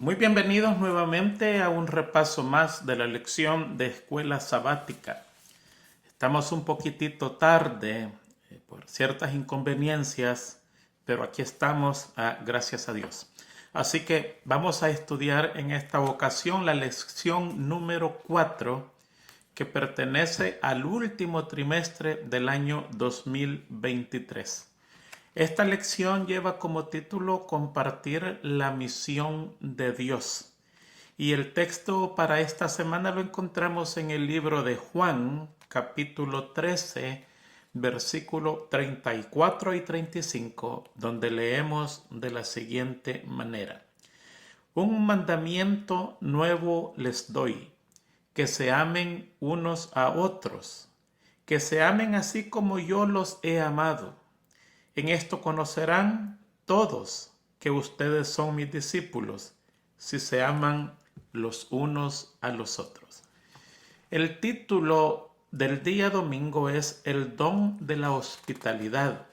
Muy bienvenidos nuevamente a un repaso más de la lección de escuela sabática. Estamos un poquitito tarde por ciertas inconveniencias, pero aquí estamos, gracias a Dios. Así que vamos a estudiar en esta ocasión la lección número 4 que pertenece al último trimestre del año 2023. Esta lección lleva como título Compartir la misión de Dios. Y el texto para esta semana lo encontramos en el libro de Juan, capítulo 13, versículo 34 y 35, donde leemos de la siguiente manera. Un mandamiento nuevo les doy, que se amen unos a otros, que se amen así como yo los he amado. En esto conocerán todos que ustedes son mis discípulos, si se aman los unos a los otros. El título del día domingo es El don de la hospitalidad.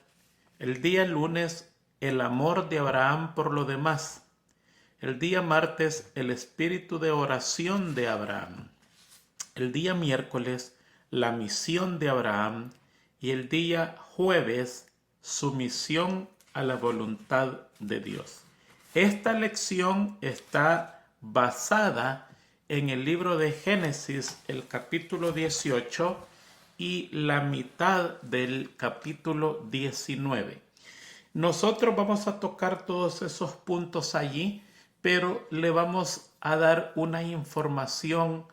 El día lunes, el amor de Abraham por lo demás. El día martes, el espíritu de oración de Abraham. El día miércoles, la misión de Abraham. Y el día jueves, sumisión a la voluntad de Dios. Esta lección está basada en el libro de Génesis, el capítulo 18 y la mitad del capítulo 19. Nosotros vamos a tocar todos esos puntos allí, pero le vamos a dar una información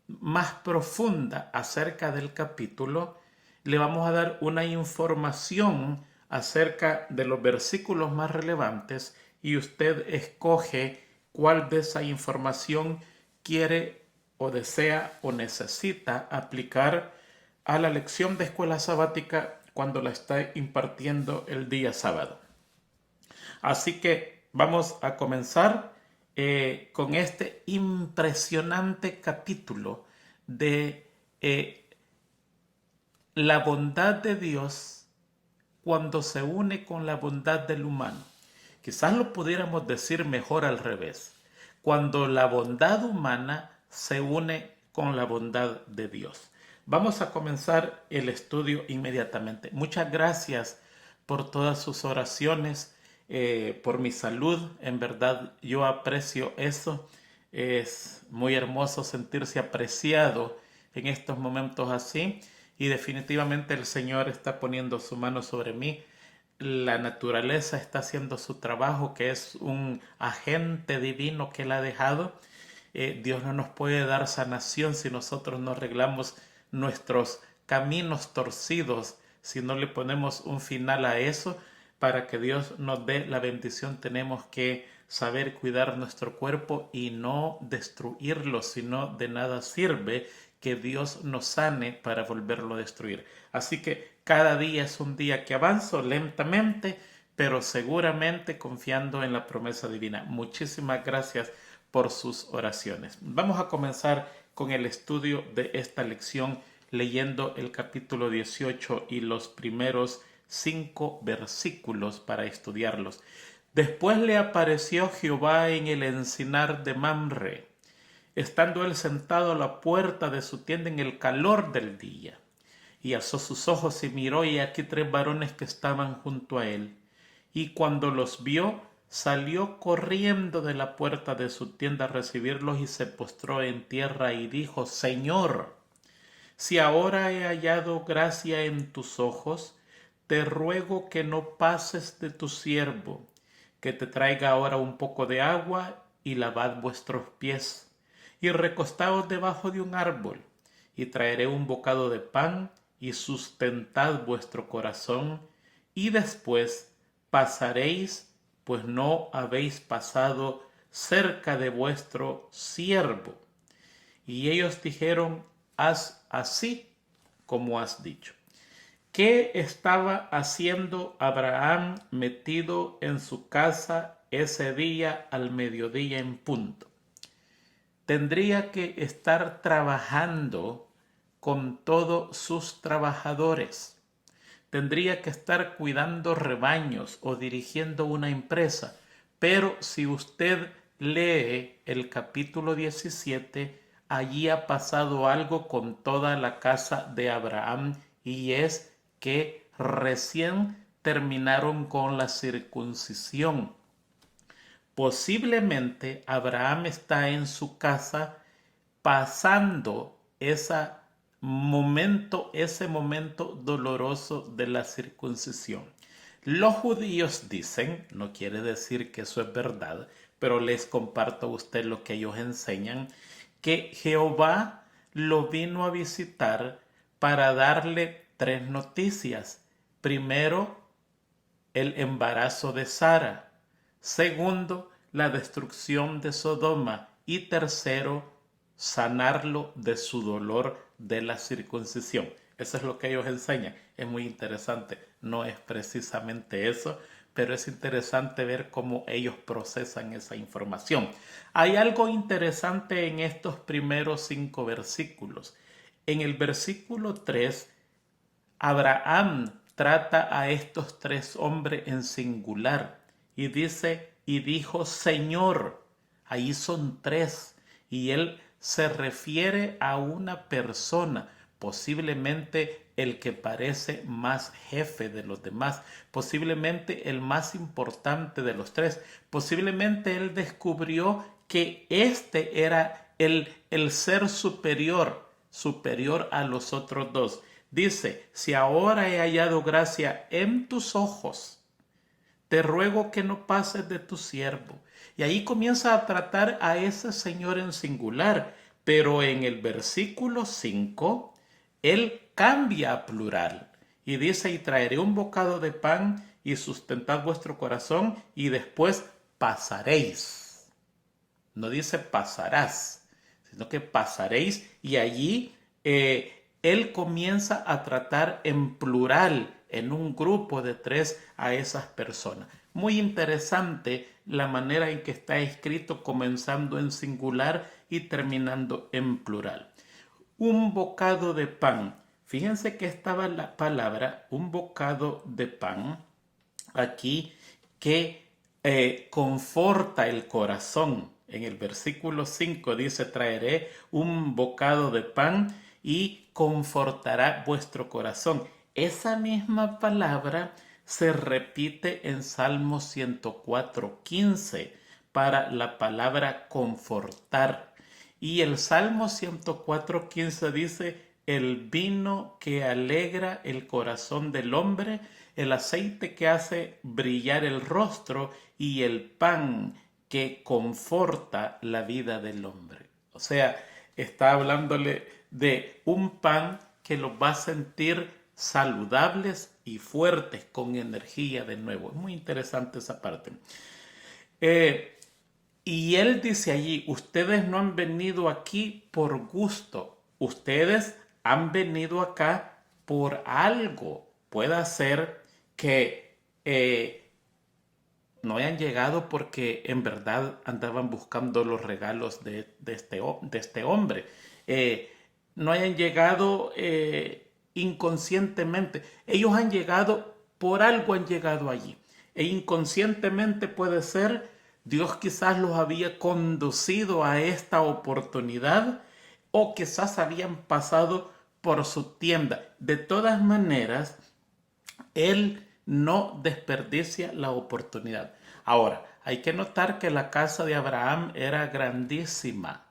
más profunda acerca del capítulo. Le vamos a dar una información acerca de los versículos más relevantes y usted escoge cuál de esa información quiere o desea o necesita aplicar a la lección de escuela sabática cuando la está impartiendo el día sábado. Así que vamos a comenzar con este impresionante capítulo de la bondad de Dios cuando se une con la bondad del humano. Quizás lo pudiéramos decir mejor al revés. Cuando la bondad humana se une con la bondad de Dios. Vamos a comenzar el estudio inmediatamente. Muchas gracias por todas sus oraciones, por mi salud. En verdad yo aprecio eso. Es muy hermoso sentirse apreciado en estos momentos así. Y definitivamente el Señor está poniendo su mano sobre mí. La naturaleza está haciendo su trabajo, que es un agente divino que Él ha dejado. Dios no nos puede dar sanación si nosotros no arreglamos nuestros caminos torcidos, si no le ponemos un final a eso. Para que Dios nos dé la bendición tenemos que saber cuidar nuestro cuerpo y no destruirlo, sino de nada sirve que Dios nos sane para volverlo a destruir. Así que cada día es un día que avanzo lentamente, pero seguramente confiando en la promesa divina. Muchísimas gracias por sus oraciones. Vamos a comenzar con el estudio de esta lección leyendo el capítulo 18 y los primeros 5 versículos para estudiarlos. Después le apareció Jehová en el encinar de Mamre, estando él sentado a la puerta de su tienda en el calor del día. Y alzó sus ojos y miró, y aquí 3 varones que estaban junto a él. Y cuando los vio, salió corriendo de la puerta de su tienda a recibirlos y se postró en tierra y dijo: Señor, si ahora he hallado gracia en tus ojos, te ruego que no pases de tu siervo, que te traiga ahora un poco de agua y lavad vuestros pies, y recostaos debajo de un árbol, y traeré un bocado de pan, y sustentad vuestro corazón, y después pasaréis, pues no habéis pasado cerca de vuestro siervo. Y ellos dijeron: haz así como has dicho. ¿Qué estaba haciendo Abraham metido en su casa ese día al mediodía en punto? Tendría que estar trabajando con todos sus trabajadores. Tendría que estar cuidando rebaños o dirigiendo una empresa. Pero si usted lee el capítulo 17, allí ha pasado algo con toda la casa de Abraham, y es que recién terminaron con la circuncisión. Posiblemente Abraham está en su casa pasando ese momento doloroso de la circuncisión. Los judíos dicen, no quiere decir que eso es verdad, pero les comparto a usted lo que ellos enseñan, que Jehová lo vino a visitar para darle tres noticias. Primero, el embarazo de Sara. Segundo, la destrucción de Sodoma. Y tercero, sanarlo de su dolor de la circuncisión. Eso es lo que ellos enseñan. Es muy interesante. No es precisamente eso, pero es interesante ver cómo ellos procesan esa información. Hay algo interesante en estos primeros 5 versículos. En el versículo 3, Abraham trata a estos 3 hombres en singular y dice, y dijo Señor. Ahí son 3 y él se refiere a una persona, posiblemente el que parece más jefe de los demás, posiblemente el más importante de los 3. Posiblemente él descubrió que este era el ser superior a los otros 2. Dice, si ahora he hallado gracia en tus ojos, te ruego que no pases de tu siervo. Y ahí comienza a tratar a ese señor en singular, pero en el versículo 5, él cambia a plural y dice, y traeré un bocado de pan y sustentad vuestro corazón y después pasaréis. No dice pasarás, sino que pasaréis, y allí él comienza a tratar en plural, en un grupo de 3 a esas personas. Muy interesante la manera en que está escrito, comenzando en singular y terminando en plural. Un bocado de pan. Fíjense que estaba la palabra un bocado de pan aquí que conforta el corazón. En el versículo 5 dice, traeré un bocado de pan y confortará vuestro corazón. Esa misma palabra se repite en Salmo 104:15 para la palabra confortar. Y el Salmo 104:15 dice, el vino que alegra el corazón del hombre, el aceite que hace brillar el rostro y el pan que conforta la vida del hombre. O sea, está hablándole de un pan que los va a sentir saludables y fuertes, con energía de nuevo. Es muy interesante esa parte. Y él dice allí, ustedes no han venido aquí por gusto, ustedes han venido acá por algo. Puede ser que no hayan llegado porque en verdad andaban buscando los regalos de este hombre. No hayan llegado inconscientemente. Ellos han llegado, por algo han llegado allí. E inconscientemente puede ser, Dios quizás los había conducido a esta oportunidad o quizás habían pasado por su tienda. De todas maneras, Él no desperdicia la oportunidad. Ahora, hay que notar que la casa de Abraham era grandísima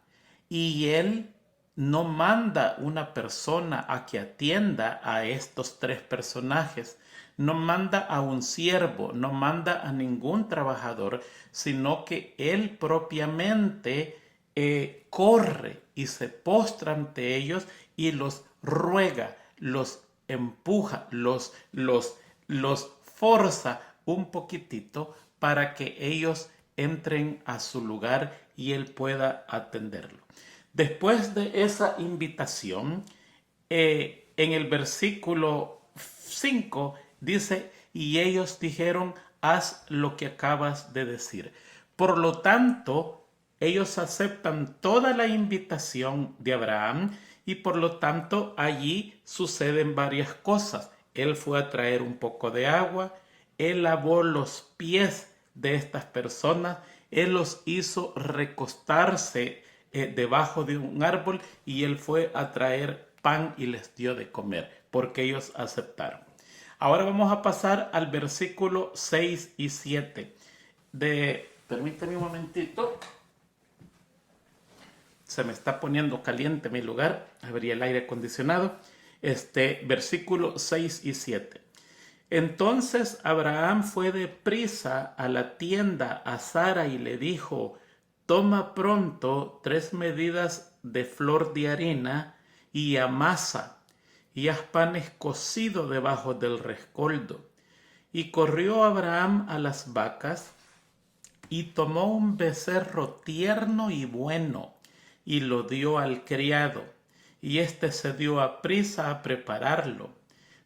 y él no manda una persona a que atienda a estos 3 personajes, no manda a un siervo, no manda a ningún trabajador, sino que él propiamente corre y se postra ante ellos y los ruega, los empuja, los forza un poquitito para que ellos entren a su lugar y él pueda atenderlo. Después de esa invitación, en el versículo 5 dice, y ellos dijeron, haz lo que acabas de decir. Por lo tanto, ellos aceptan toda la invitación de Abraham y por lo tanto allí suceden varias cosas. Él fue a traer un poco de agua, él lavó los pies de estas personas Él los hizo recostarse debajo de un árbol y él fue a traer pan y les dio de comer, porque ellos aceptaron. Ahora vamos a pasar al versículo 6 y 7. Permítame un momentito. Se me está poniendo caliente mi lugar. Abrí el aire acondicionado. Versículo 6 y 7. Entonces Abraham fue deprisa a la tienda a Sara y le dijo: toma pronto 3 medidas de flor de harina y amasa, y haz panes cocidos debajo del rescoldo. Y corrió Abraham a las vacas, y tomó un becerro tierno y bueno, y lo dio al criado, y éste se dio a prisa a prepararlo.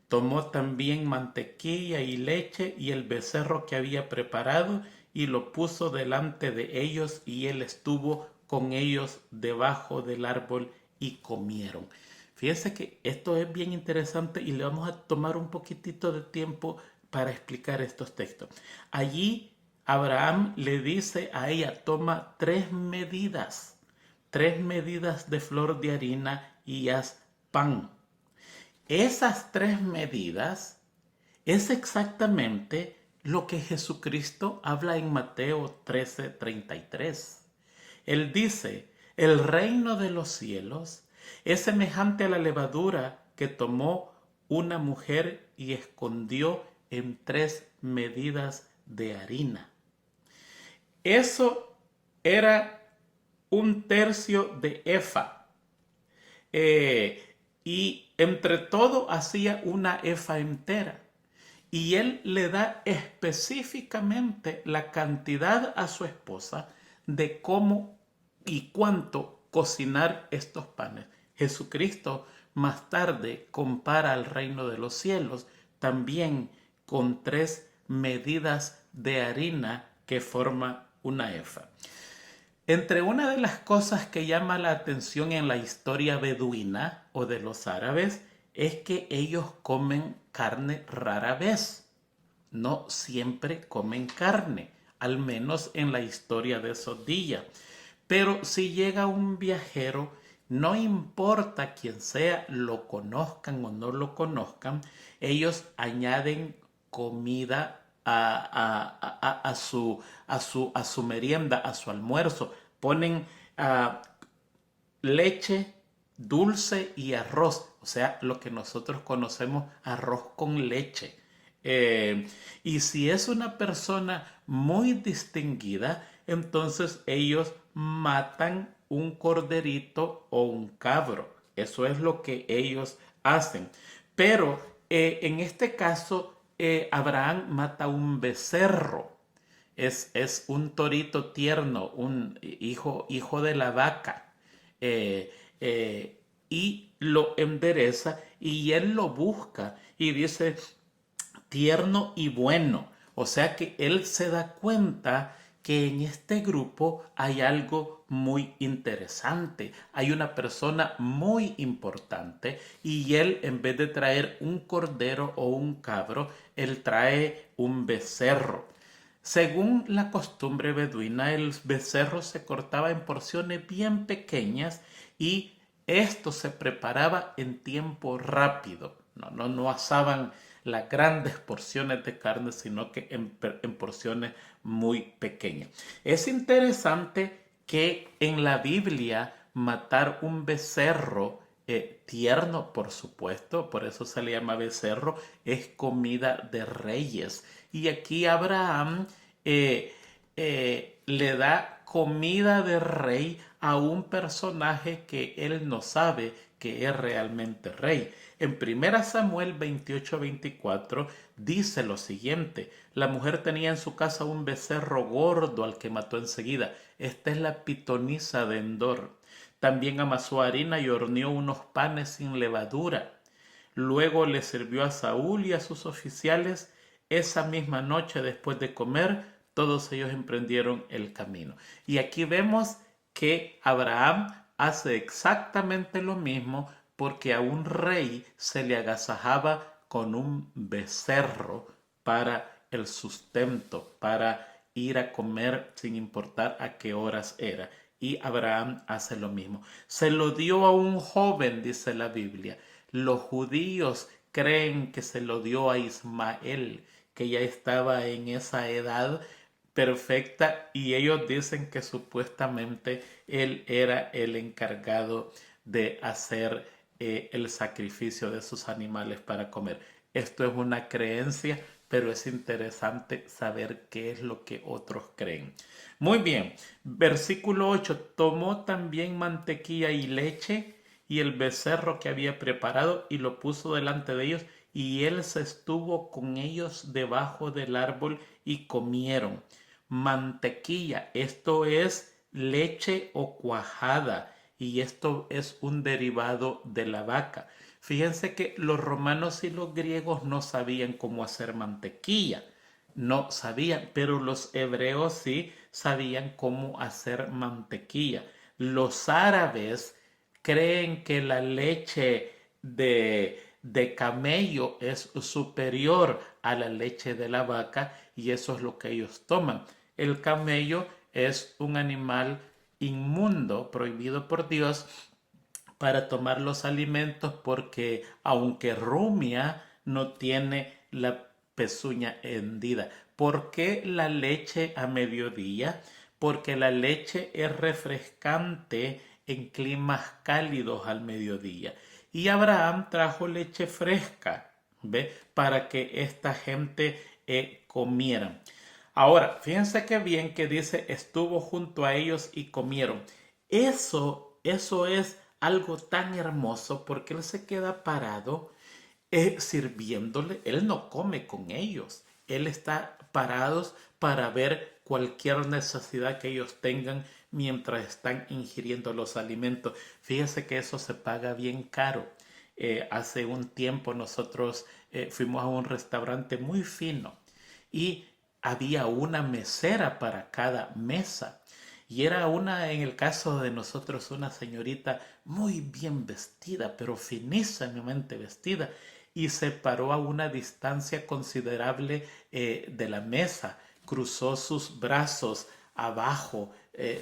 Tomó también mantequilla y leche y el becerro que había preparado, y lo puso delante de ellos, y él estuvo con ellos debajo del árbol, y comieron. Fíjense que esto es bien interesante y le vamos a tomar un poquitito de tiempo para explicar estos textos. Allí Abraham le dice a ella: toma 3 medidas de flor de harina y haz pan. Esas 3 medidas es exactamente lo que Jesucristo habla en Mateo 13:33. Él dice: el reino de los cielos es semejante a la levadura que tomó una mujer y escondió en 3 medidas de harina. Eso era 1/3 de efa. Y entre todo hacía una efa entera. Y él le da específicamente la cantidad a su esposa de cómo y cuánto cocinar estos panes. Jesucristo más tarde compara al reino de los cielos también con 3 medidas de harina que forma una efa. Entre una de las cosas que llama la atención en la historia beduina o de los árabes es que ellos comen carne rara vez. No siempre comen carne, al menos en la historia de esos días. Pero si llega un viajero, no importa quién sea, lo conozcan o no lo conozcan, ellos añaden comida a su merienda, a su almuerzo. Ponen leche, dulce y arroz, o sea, lo que nosotros conocemos arroz con leche. Y si es una persona muy distinguida, entonces ellos matan un corderito o un cabro. Eso es lo que ellos hacen. Pero en este caso, Abraham mata un becerro. Es un torito tierno, un hijo de la vaca. Y lo endereza y él lo busca y dice tierno y bueno. O sea que él se da cuenta que en este grupo hay algo muy interesante, hay una persona muy importante y él, en vez de traer un cordero o un cabro, él trae un becerro. Según la costumbre beduina, el becerro se cortaba en porciones bien pequeñas y esto se preparaba en tiempo rápido. No asaban las grandes porciones de carne, sino que en porciones muy pequeñas. Es interesante que en la Biblia matar un becerro tierno, por supuesto, por eso se le llama becerro, es comida de reyes. Y aquí Abraham le da comida de rey a un personaje que él no sabe que es realmente rey. En 1 Samuel 28:24 dice lo siguiente: la mujer tenía en su casa un becerro gordo al que mató enseguida. Esta es la pitonisa de Endor. También amasó harina y horneó unos panes sin levadura. Luego le sirvió a Saúl y a sus oficiales. Esa misma noche, después de comer, todos ellos emprendieron el camino. Y aquí vemos que Abraham hace exactamente lo mismo, porque a un rey se le agasajaba con un becerro para el sustento, para ir a comer sin importar a qué horas era. Y Abraham hace lo mismo. Se lo dio a un joven, dice la Biblia. Los judíos creen que se lo dio a Ismael, que ya estaba en esa edad perfecta, y ellos dicen que supuestamente él era el encargado de hacer el sacrificio de sus animales para comer. Esto es una creencia, pero es interesante saber qué es lo que otros creen. Muy bien, versículo 8. Tomó también mantequilla y leche y el becerro que había preparado y lo puso delante de ellos, y él se estuvo con ellos debajo del árbol y comieron. Mantequilla, esto es leche o cuajada, y esto es un derivado de la vaca. Fíjense que los romanos y los griegos no sabían cómo hacer mantequilla, no sabían, pero los hebreos sí sabían cómo hacer mantequilla. Los árabes creen que la leche de camello es superior a la leche de la vaca, y eso es lo que ellos toman. El camello es un animal inmundo, prohibido por Dios para tomar los alimentos, porque aunque rumia, no tiene la pezuña hendida. ¿Por qué la leche a mediodía? Porque la leche es refrescante en climas cálidos al mediodía. Y Abraham trajo leche fresca, ¿ve? Para que esta gente comiera. Ahora, fíjense qué bien que dice, estuvo junto a ellos y comieron. Eso es algo tan hermoso, porque él se queda parado sirviéndole. Él no come con ellos. Él está parados para ver cualquier necesidad que ellos tengan mientras están ingiriendo los alimentos. Fíjese que eso se paga bien caro. Hace un tiempo nosotros fuimos a un restaurante muy fino y había una mesera para cada mesa. Y era una, en el caso de nosotros, una señorita muy bien vestida, pero finísimamente vestida, y se paró a una distancia considerable de la mesa, cruzó sus brazos abajo,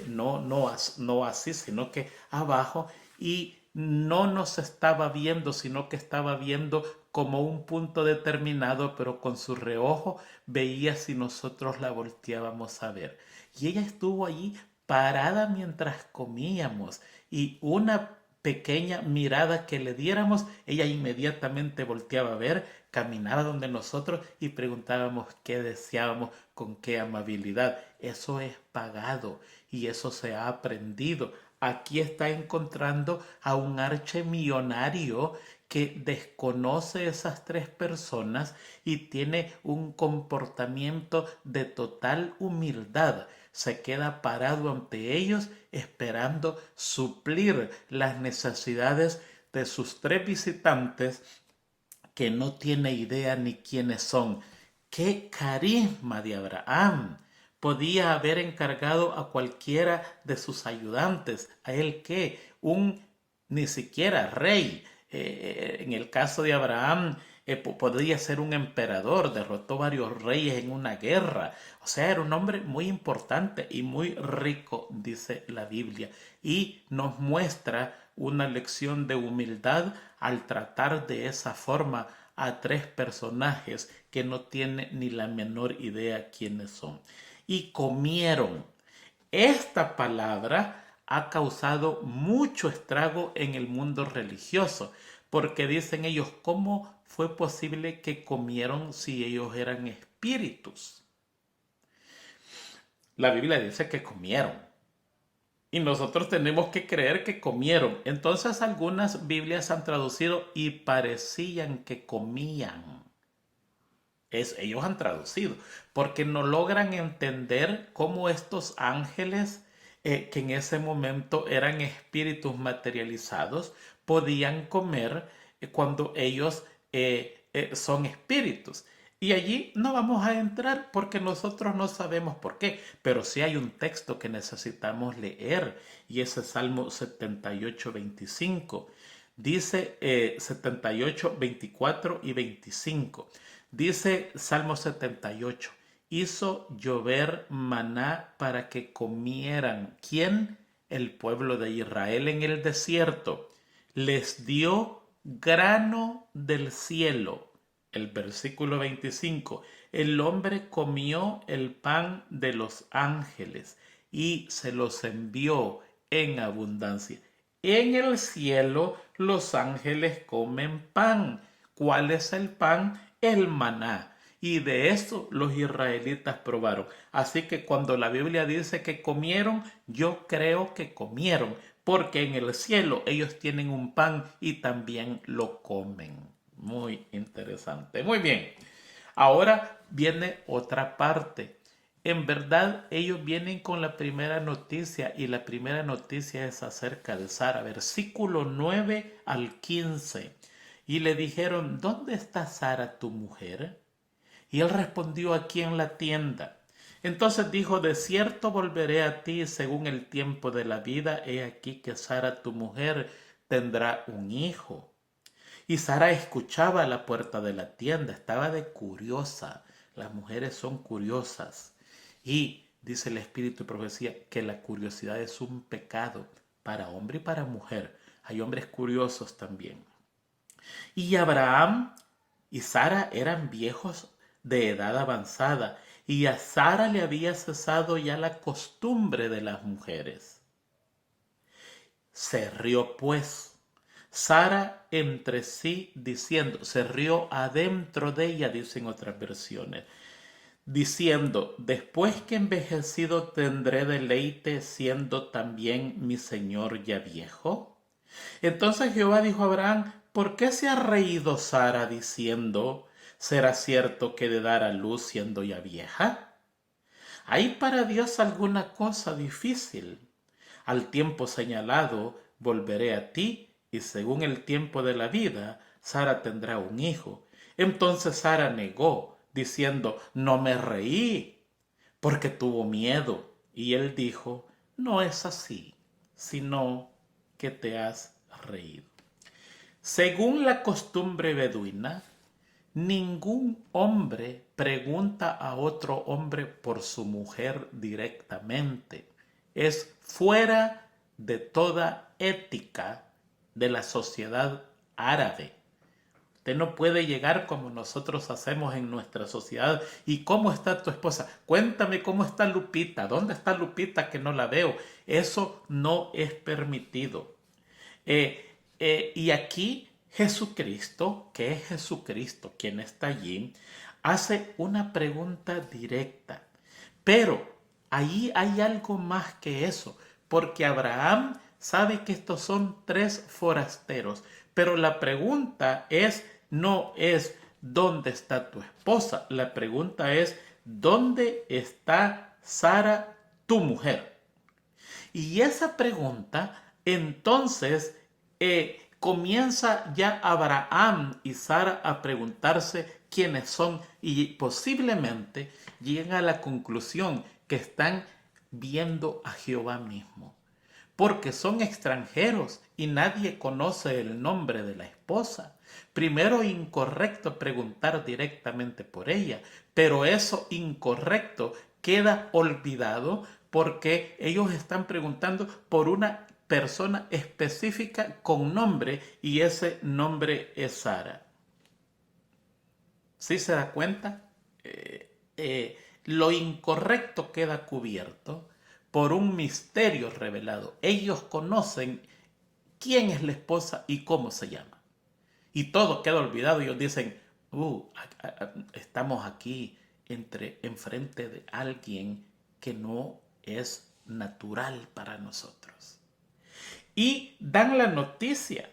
no así, sino que abajo, y no nos estaba viendo, sino que estaba viendo como un punto determinado, pero con su reojo veía si nosotros la volteábamos a ver. Y ella estuvo allí parada mientras comíamos, y una pequeña mirada que le diéramos, ella inmediatamente volteaba a ver, caminaba donde nosotros y preguntábamos qué deseábamos, con qué amabilidad. Eso es pagado y eso se ha aprendido. Aquí está encontrando a un archemillonario que desconoce esas tres personas y tiene un comportamiento de total humildad. Se queda parado ante ellos esperando suplir las necesidades de sus tres visitantes, que no tiene idea ni quiénes son. ¡Qué carisma de Abraham! Podía haber encargado a cualquiera de sus ayudantes. ¿A él qué? Ni siquiera rey. En el caso de Abraham, podría ser un emperador, derrotó varios reyes en una guerra. O sea, era un hombre muy importante y muy rico, dice la Biblia. Y nos muestra una lección de humildad al tratar de esa forma a tres personajes que no tienen ni la menor idea quiénes son. Y comieron. Esta palabra ha causado mucho estrago en el mundo religioso, porque dicen ellos, ¿cómo fue posible que comieron si ellos eran espíritus? La Biblia dice que comieron. Y nosotros tenemos que creer que comieron. Entonces algunas Biblias han traducido y parecían que comían. Ellos han traducido, porque no logran entender cómo estos ángeles, que en ese momento eran espíritus materializados, podían comer cuando ellos son espíritus. Y allí no vamos a entrar porque nosotros no sabemos por qué, pero sí hay un texto que necesitamos leer, y ese es Salmo 78, 25. Dice 78, 24 y 25. Dice Salmo 78, hizo llover maná para que comieran. ¿Quién? El pueblo de Israel en el desierto. Les dio grano del cielo. El versículo 25. El hombre comió el pan de los ángeles y se los envió en abundancia. En el cielo los ángeles comen pan. ¿Cuál es el pan? El maná. Y de eso los israelitas probaron. Así que cuando la Biblia dice que comieron, yo creo que comieron, porque en el cielo ellos tienen un pan y también lo comen. Muy interesante. Muy bien. Ahora viene otra parte. En verdad, ellos vienen con la primera noticia y la primera noticia es acerca de Sara, versículo 9 al 15. Y le dijeron, ¿dónde está Sara tu mujer? Y él respondió, aquí en la tienda. Entonces dijo, de cierto volveré a ti según el tiempo de la vida, he aquí que Sara tu mujer tendrá un hijo. Y Sara escuchaba a la puerta de la tienda, estaba de curiosa. Las mujeres son curiosas. Y dice el Espíritu de Profecía que la curiosidad es un pecado para hombre y para mujer. Hay hombres curiosos también. Y Abraham y Sara eran viejos de edad avanzada, y a Sara le había cesado ya la costumbre de las mujeres. Se rió pues Sara entre sí diciendo, se rió adentro de ella, dicen otras versiones, diciendo, después que envejecido tendré deleite siendo también mi señor ya viejo. Entonces Jehová dijo a Abraham, ¿por qué se ha reído Sara diciendo, ¿será cierto que de dar a luz siendo ya vieja? ¿Hay para Dios alguna cosa difícil? Al tiempo señalado volveré a ti, y según el tiempo de la vida, Sara tendrá un hijo. Entonces Sara negó, diciendo, no me reí, porque tuvo miedo. Y él dijo, no es así, sino que te has reído. Según la costumbre beduina, ningún hombre pregunta a otro hombre por su mujer directamente. Es fuera de toda ética de la sociedad árabe. Usted no puede llegar como nosotros hacemos en nuestra sociedad. ¿Y cómo está tu esposa? Cuéntame cómo está Lupita. ¿Dónde está Lupita que no la veo? Eso no es permitido. Y aquí Jesucristo, que es Jesucristo quien está allí, hace una pregunta directa. Pero ahí hay algo más que eso, porque Abraham sabe que estos son tres forasteros, pero la pregunta no es ¿dónde está tu esposa? La pregunta es ¿dónde está Sara, tu mujer? Y esa pregunta entonces comienza ya Abraham y Sara a preguntarse quiénes son y posiblemente lleguen a la conclusión que están viendo a Jehová mismo, porque son extranjeros y nadie conoce el nombre de la esposa. Primero, incorrecto preguntar directamente por ella, pero eso incorrecto queda olvidado porque ellos están preguntando por una persona específica con nombre y ese nombre es Sara. ¿Sí se da cuenta? Lo incorrecto queda cubierto por un misterio revelado. Ellos conocen quién es la esposa y cómo se llama. Y todo queda olvidado. Ellos dicen, estamos aquí enfrente de alguien que no es natural para nosotros. Y dan la noticia.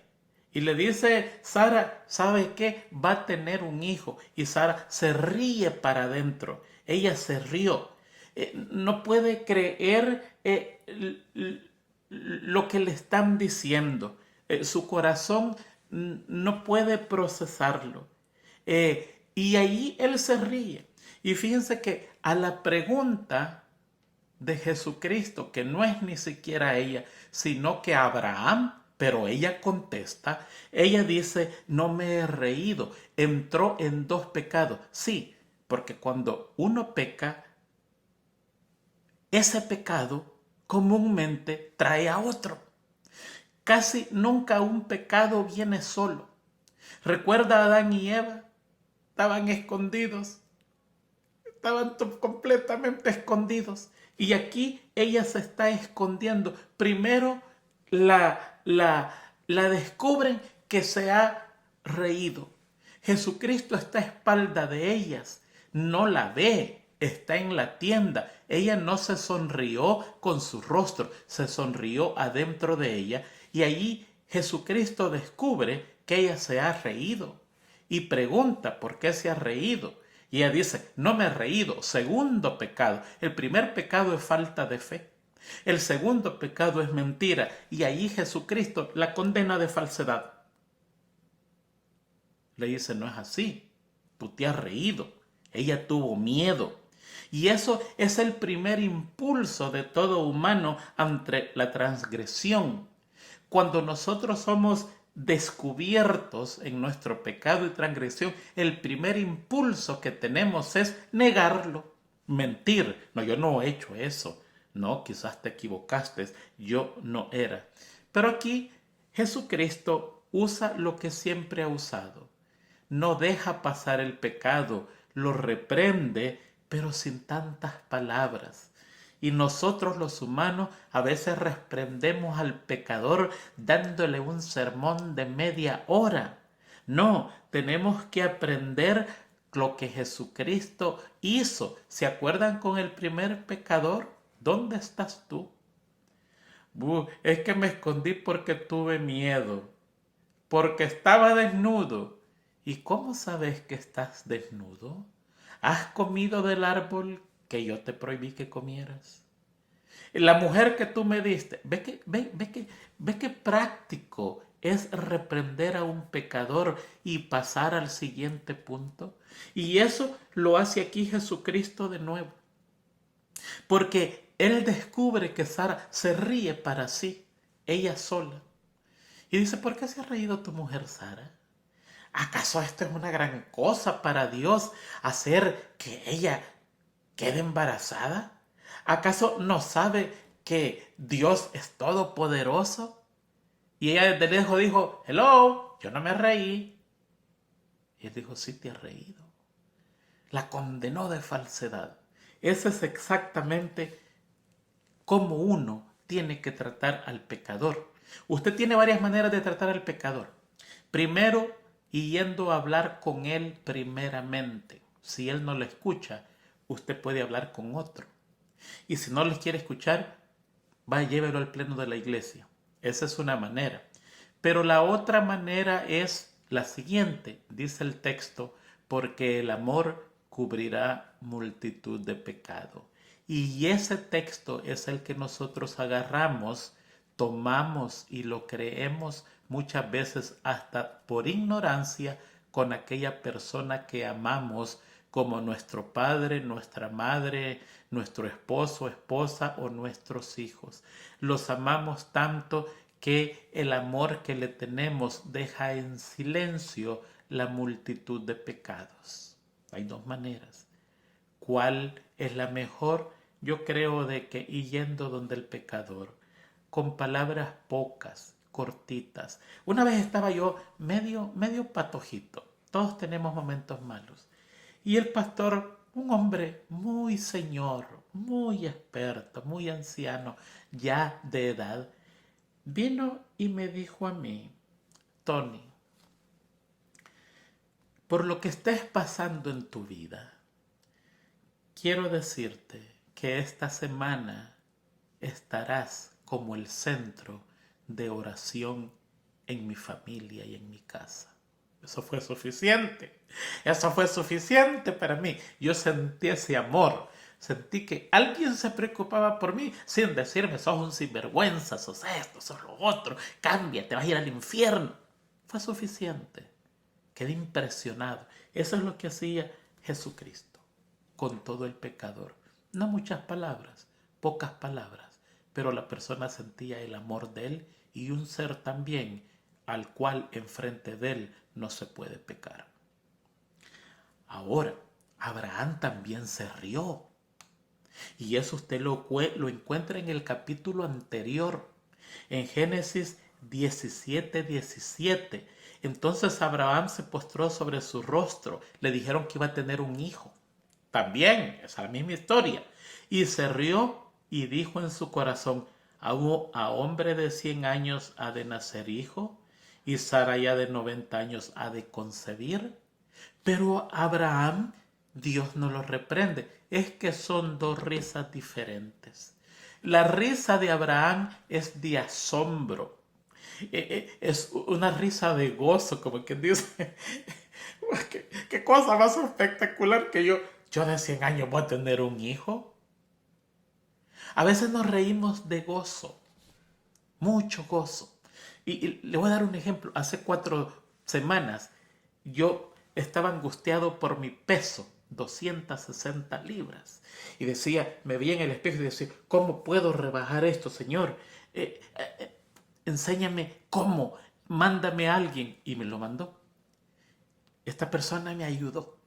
Y le dice, Sara, ¿sabe qué? Va a tener un hijo. Y Sara se ríe para adentro. Ella se rió. No puede creer lo que le están diciendo. Su corazón no puede procesarlo. Y ahí él se ríe. Y fíjense que a la pregunta de Jesucristo, que no es ni siquiera ella, sino que Abraham, pero ella contesta, ella dice, no me he reído, entró en dos pecados. Sí, Porque cuando uno peca, ese pecado comúnmente trae a otro. Casi nunca un pecado viene solo. Recuerda a Adán y Eva, estaban escondidos, estaban completamente escondidos. Y aquí ella se está escondiendo. Primero la descubren que se ha reído. Jesucristo está a espalda de ellas, no la ve, está en la tienda. Ella no se sonrió con su rostro, se sonrió adentro de ella y allí Jesucristo descubre que ella se ha reído y pregunta por qué se ha reído. Y ella dice, no me he reído. Segundo pecado. El primer pecado es falta de fe. El segundo pecado es mentira. Y allí Jesucristo la condena de falsedad. Le dice, no es así. Tú te has reído. Ella tuvo miedo. Y eso es el primer impulso de todo humano ante la transgresión. Cuando nosotros somos descubiertos en nuestro pecado y transgresión, el primer impulso que tenemos es negarlo, mentir. No, yo no he hecho eso. No, quizás te equivocaste. Yo no era. Pero aquí Jesucristo usa lo que siempre ha usado. No deja pasar el pecado, lo reprende, pero sin tantas palabras. Y nosotros los humanos a veces reprendemos al pecador dándole un sermón de media hora. No, tenemos que aprender lo que Jesucristo hizo. ¿Se acuerdan con el primer pecador? ¿Dónde estás tú? Es que me escondí porque tuve miedo, porque estaba desnudo. ¿Y cómo sabes que estás desnudo? ¿Has comido del árbol que yo te prohibí que comieras? La mujer que tú me diste, ve que práctico es reprender a un pecador y pasar al siguiente punto. Y eso lo hace aquí Jesucristo de nuevo. Porque Él descubre que Sara se ríe para sí, ella sola. Y dice, ¿por qué se ha reído tu mujer, Sara? ¿Acaso esto es una gran cosa para Dios, hacer que ella quede embarazada? ¿Acaso no sabe que Dios es todopoderoso? Y ella desde lejos dijo, hello, yo no me reí. Y él dijo, sí te has reído. La condenó de falsedad. Ese es exactamente cómo uno tiene que tratar al pecador. Usted tiene varias maneras de tratar al pecador. Primero, yendo a hablar con él primeramente. Si él no le escucha, usted puede hablar con otro. Y si no les quiere escuchar, va y llévelo al pleno de la iglesia. Esa es una manera. Pero la otra manera es la siguiente, dice el texto, porque el amor cubrirá multitud de pecado. Y ese texto es el que nosotros agarramos, tomamos y lo creemos muchas veces hasta por ignorancia con aquella persona que amamos como nuestro padre, nuestra madre, nuestro esposo, esposa o nuestros hijos. Los amamos tanto que el amor que le tenemos deja en silencio la multitud de pecados. Hay dos maneras. ¿Cuál es la mejor? Yo creo de que yendo donde el pecador, con palabras pocas, cortitas. Una vez estaba yo medio patojito. Todos tenemos momentos malos. Y el pastor, un hombre muy señor, muy experto, muy anciano, ya de edad, vino y me dijo a mí, Tony, por lo que estés pasando en tu vida, quiero decirte que esta semana estarás como el centro de oración en mi familia y en mi casa. Eso fue suficiente. Eso fue suficiente para mí. Yo sentí ese amor. Sentí que alguien se preocupaba por mí sin decirme, sos un sinvergüenza, sos esto, sos lo otro, cambia, te vas a ir al infierno. Fue suficiente. Quedé impresionado. Eso es lo que hacía Jesucristo con todo el pecador. No muchas palabras, pocas palabras, pero la persona sentía el amor de él y un ser también al cual enfrente de él no se puede pecar. Ahora, Abraham también se rió. Y eso usted lo encuentra en el capítulo anterior, en Génesis 17:17. Entonces Abraham se postró sobre su rostro. Le dijeron que iba a tener un hijo. También, esa es la misma historia. Y se rió y dijo en su corazón, a hombre de 100 años ha de nacer hijo, y Sara ya de 90 años ha de concebir. Pero Abraham, Dios no lo reprende. Es que son dos risas diferentes. La risa de Abraham es de asombro. Es una risa de gozo, como quien dice. ¿Qué cosa más espectacular que yo de 100 años voy a tener un hijo? A veces nos reímos de gozo, mucho gozo. Y le voy a dar un ejemplo. Hace 4 semanas yo estaba angustiado por mi peso, 260 libras. Y decía, me veía en el espejo y decía, ¿cómo puedo rebajar esto, Señor? Enséñame cómo, mándame a alguien. Y me lo mandó. Esta persona me ayudó.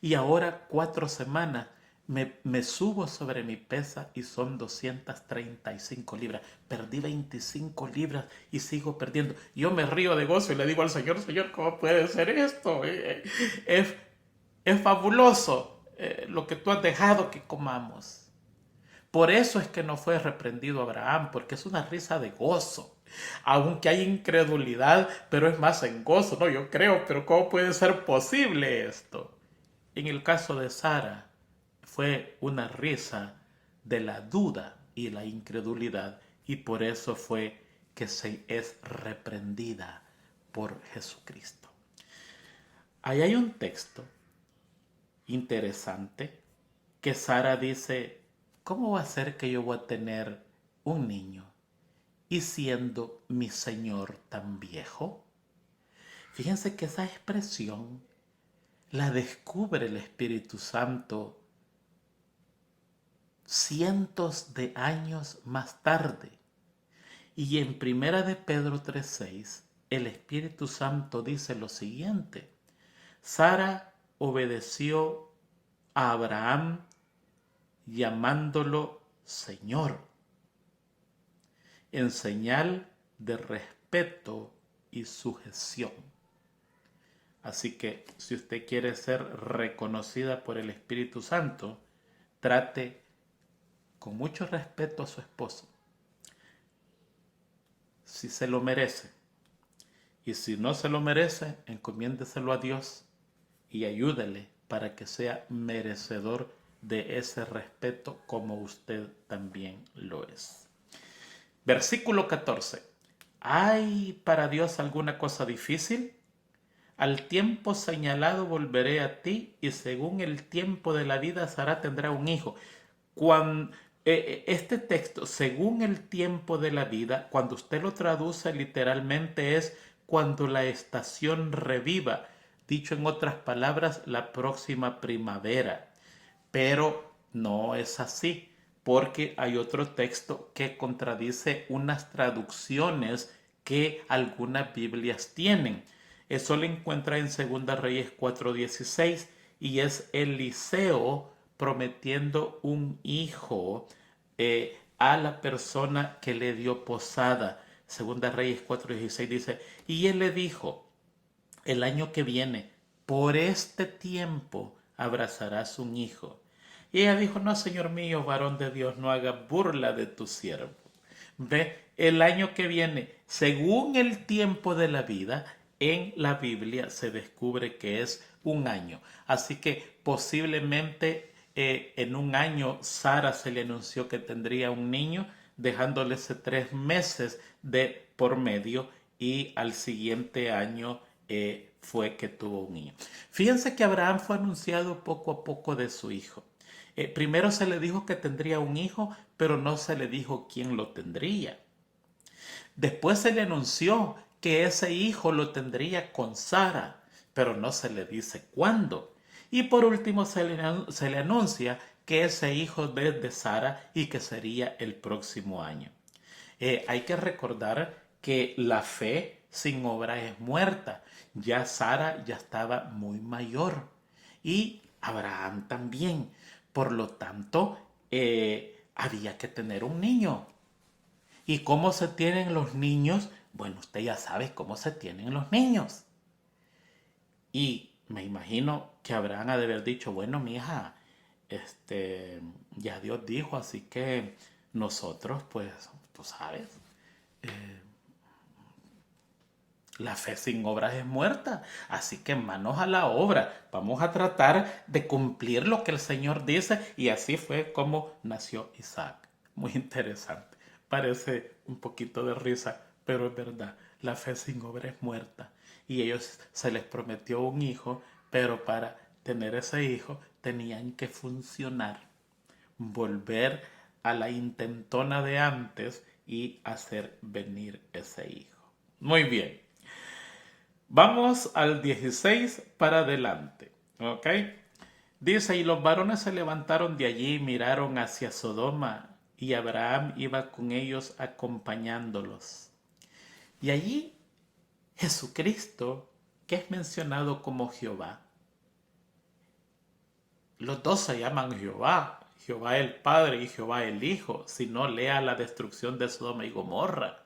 Y ahora 4 semanas me subo sobre mi pesa y son 235 libras. Perdí 25 libras y sigo perdiendo. Yo me río de gozo y le digo al Señor, Señor, ¿cómo puede ser esto? Es fabuloso lo que tú has dejado que comamos. Por eso es que no fue reprendido Abraham, porque es una risa de gozo. Aunque hay incredulidad, pero es más en gozo. No, yo creo, pero ¿cómo puede ser posible esto? En el caso de Sara, fue una risa de la duda y la incredulidad, y por eso fue que se es reprendida por Jesucristo. Ahí hay un texto interesante que Sara dice, ¿cómo va a ser que yo voy a tener un niño y siendo mi Señor tan viejo? Fíjense que esa expresión la descubre el Espíritu Santo cientos de años más tarde. Y en Primera de Pedro 3:6, el Espíritu Santo dice lo siguiente: Sara obedeció a Abraham llamándolo Señor, en señal de respeto y sujeción. Así que si usted quiere ser reconocida por el Espíritu Santo, trate con mucho respeto a su esposo, si se lo merece. Y si no se lo merece, encomiéndeselo a Dios y ayúdele para que sea merecedor de ese respeto como usted también lo es. Versículo 14. ¿Hay para Dios alguna cosa difícil? Al tiempo señalado volveré a ti y según el tiempo de la vida Sara tendrá un hijo. Cuando, este texto, según el tiempo de la vida, cuando usted lo traduce literalmente es cuando la estación reviva, dicho en otras palabras, la próxima primavera. Pero no es así, porque hay otro texto que contradice unas traducciones que algunas Biblias tienen. Eso lo encuentra en 2 Reyes 4:16 y es Eliseo prometiendo un hijo a la persona que le dio posada. 2 Reyes 4:16 dice, y él le dijo, el año que viene, por este tiempo, abrazarás un hijo. Y ella dijo, no, Señor mío, varón de Dios, no haga burla de tu siervo. Ve, el año que viene, según el tiempo de la vida, en la Biblia se descubre que es un año. Así que posiblemente en un año Sara se le anunció que tendría un niño, dejándole ese 3 meses de por medio y al siguiente año fue que tuvo un niño. Fíjense que Abraham fue anunciado poco a poco de su hijo. Primero se le dijo que tendría un hijo, pero no se le dijo quién lo tendría. Después se le anunció que ese hijo lo tendría con Sara, pero no se le dice cuándo. Y por último se le anuncia que ese hijo es de Sara y que sería el próximo año. Hay que recordar que la fe sin obra es muerta. Ya Sara ya estaba muy mayor y Abraham también. Por lo tanto, había que tener un niño. ¿Y cómo se tienen los niños? Bueno, usted ya sabe cómo se tienen los niños. Y me imagino que Abraham ha de haber dicho, bueno, mi hija, ya Dios dijo, así que nosotros, pues, tú sabes, la fe sin obras es muerta, así que manos a la obra, vamos a tratar de cumplir lo que el Señor dice, y así fue como nació Isaac. Muy interesante, parece un poquito de risa, pero es verdad, la fe sin obra es muerta, y ellos se les prometió un hijo, pero para tener ese hijo tenían que funcionar, volver a la intentona de antes y hacer venir ese hijo. Muy bien. Vamos al 16 para adelante, ¿ok? Dice, y los varones se levantaron de allí y miraron hacia Sodoma, y Abraham iba con ellos acompañándolos. Y allí Jesucristo, que es mencionado como Jehová, los dos se llaman Jehová, Jehová el Padre y Jehová el Hijo, si no lea la destrucción de Sodoma y Gomorra.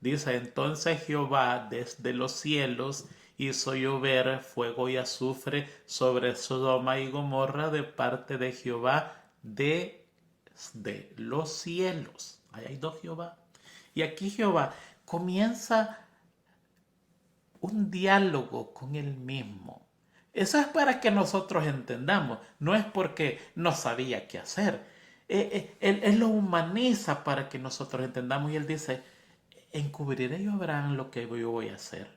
Dice, entonces Jehová desde los cielos hizo llover fuego y azufre sobre Sodoma y Gomorra de parte de Jehová desde los cielos. Ahí hay dos Jehová. Y aquí Jehová comienza un diálogo con él mismo. Eso es para que nosotros entendamos, no es porque no sabía qué hacer. Él lo humaniza para que nosotros entendamos y él dice, ¿encubriré yo a Abraham lo que yo voy a hacer?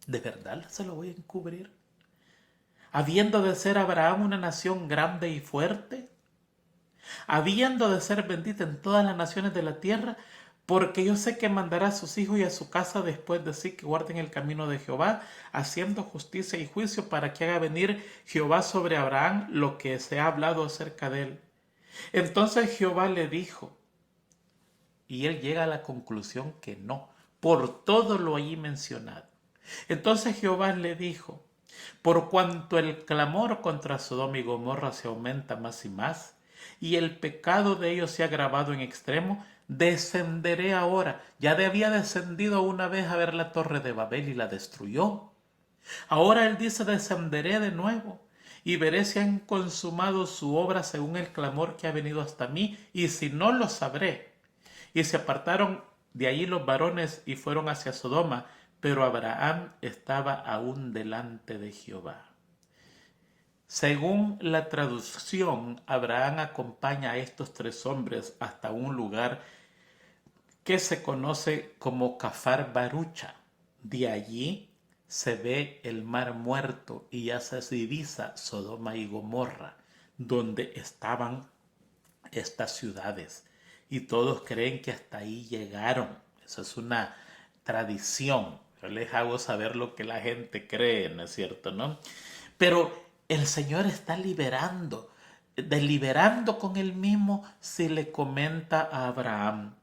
¿De verdad se lo voy a encubrir? Habiendo de ser Abraham una nación grande y fuerte, habiendo de ser bendita en todas las naciones de la tierra, porque yo sé que mandará a sus hijos y a su casa después de sí que guarden el camino de Jehová, haciendo justicia y juicio para que haga venir Jehová sobre Abraham lo que se ha hablado acerca de él. Entonces Jehová le dijo, y él llega a la conclusión que no, por todo lo allí mencionado. Entonces Jehová le dijo, por cuanto el clamor contra Sodoma y Gomorra se aumenta más y más, y el pecado de ellos se ha agravado en extremo, descenderé ahora. Ya había descendido una vez a ver la torre de Babel y la destruyó. Ahora él dice, descenderé de nuevo y veré si han consumado su obra según el clamor que ha venido hasta mí, y si no, lo sabré. Y se apartaron de allí los varones y fueron hacia Sodoma, pero Abraham estaba aún delante de Jehová. Según la traducción, Abraham acompaña a estos tres hombres hasta un lugar que se conoce como Cafar Barucha. De allí se ve el mar muerto y ya se divisa Sodoma y Gomorra, donde estaban estas ciudades. Y todos creen que hasta ahí llegaron. Eso es una tradición. Yo les hago saber lo que la gente cree, ¿no es cierto, no? Pero el Señor está deliberando con él mismo si le comenta a Abraham.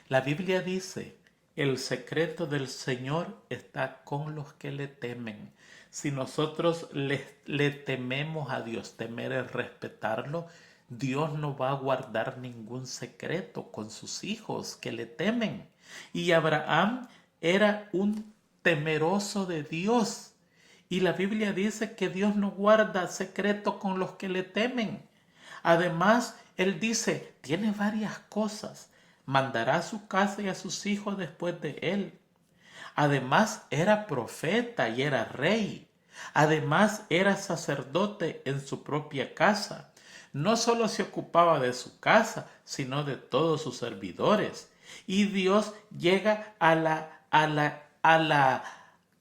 La Biblia dice, el secreto del Señor está con los que le temen. Si nosotros le tememos a Dios, temer es respetarlo, Dios no va a guardar ningún secreto con sus hijos que le temen. Y Abraham era un temeroso de Dios. Y la Biblia dice que Dios no guarda secreto con los que le temen. Además, él dice, tiene varias cosas. Mandará a su casa y a sus hijos después de él. Además, era profeta y era rey. Además, era sacerdote en su propia casa. No solo se ocupaba de su casa, sino de todos sus servidores. Y Dios llega a la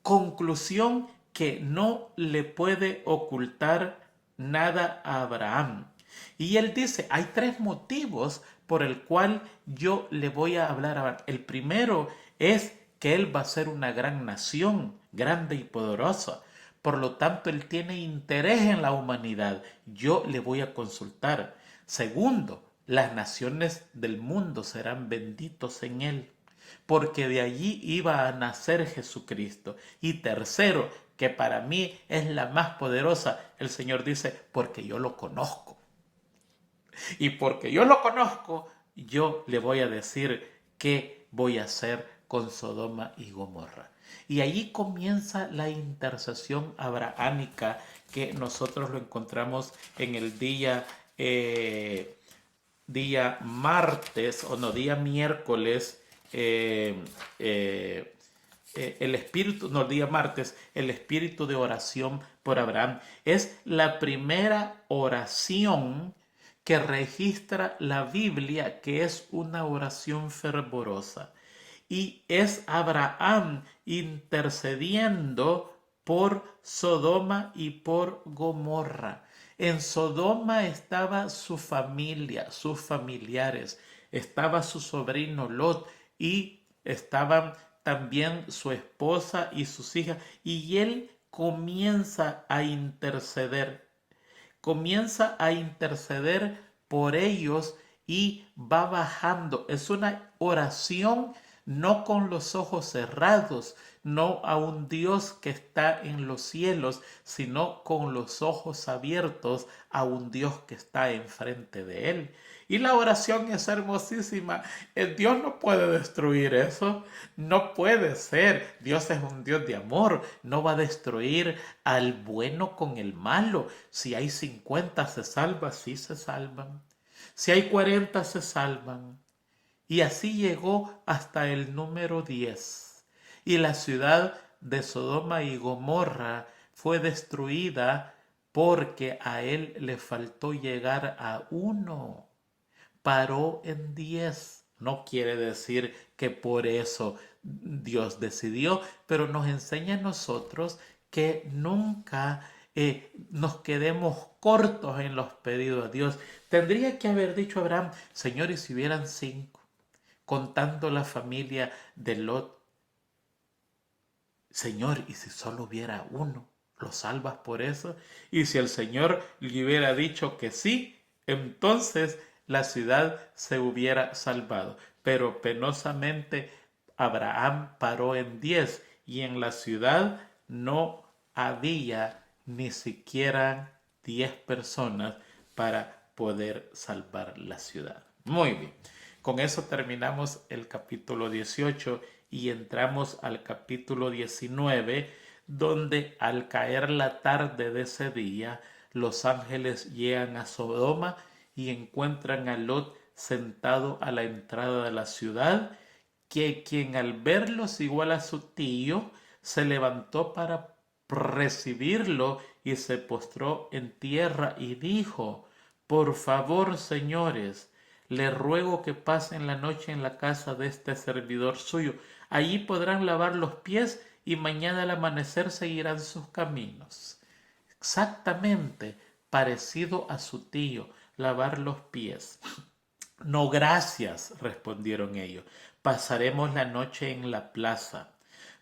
conclusión que no le puede ocultar nada a Abraham. Y él dice, hay tres motivos por el cual yo le voy a hablar a Abraham. El primero es que él va a ser una gran nación, grande y poderosa. Por lo tanto, él tiene interés en la humanidad. Yo le voy a consultar. Segundo, las naciones del mundo serán benditos en él, porque de allí iba a nacer Jesucristo. Y tercero, que para mí es la más poderosa, el Señor dice, porque yo lo conozco. Y porque yo lo conozco, yo le voy a decir qué voy a hacer con Sodoma y Gomorra. Y allí comienza la intercesión abrahámica que nosotros lo encontramos en el día martes, o no, día miércoles, el espíritu, no, el día martes, el espíritu de oración por Abraham. Es la primera oración que registra la Biblia, que es una oración fervorosa. Y es Abraham intercediendo por Sodoma y por Gomorra. En Sodoma estaba su familia, sus familiares, estaba su sobrino Lot y estaban también su esposa y sus hijas. Y él comienza a interceder por ellos y va bajando. Es una oración no con los ojos cerrados, no a un Dios que está en los cielos, sino con los ojos abiertos a un Dios que está enfrente de él. Y la oración es hermosísima. Dios no puede destruir eso. No puede ser. Dios es un Dios de amor. No va a destruir al bueno con el malo. Si hay 50 se salvan, sí se salvan. Si hay 40 se salvan. Y así llegó hasta el número 10. Y la ciudad de Sodoma y Gomorra fue destruida porque a él le faltó llegar a 1. Paró en 10. No quiere decir que por eso Dios decidió, pero nos enseña a nosotros que nunca nos quedemos cortos en los pedidos de Dios. Tendría que haber dicho Abraham, Señor, y si hubieran 5, contando la familia de Lot, Señor, y si solo hubiera 1, ¿lo salvas por eso? Y si el Señor le hubiera dicho que sí, entonces la ciudad se hubiera salvado. Pero penosamente Abraham paró en 10 y en la ciudad no había ni siquiera 10 personas para poder salvar la ciudad. Muy bien. Con eso terminamos el capítulo 18 y entramos al capítulo 19, donde al caer la tarde de ese día, los ángeles llegan a Sodoma y encuentran a Lot sentado a la entrada de la ciudad, que quien al verlos igual a su tío, se levantó para recibirlo y se postró en tierra y dijo, por favor, señores, le ruego que pasen la noche en la casa de este servidor suyo. Allí podrán lavar los pies y mañana al amanecer seguirán sus caminos. Exactamente parecido a su tío, lavar los pies. No, gracias, respondieron ellos. Pasaremos la noche en la plaza.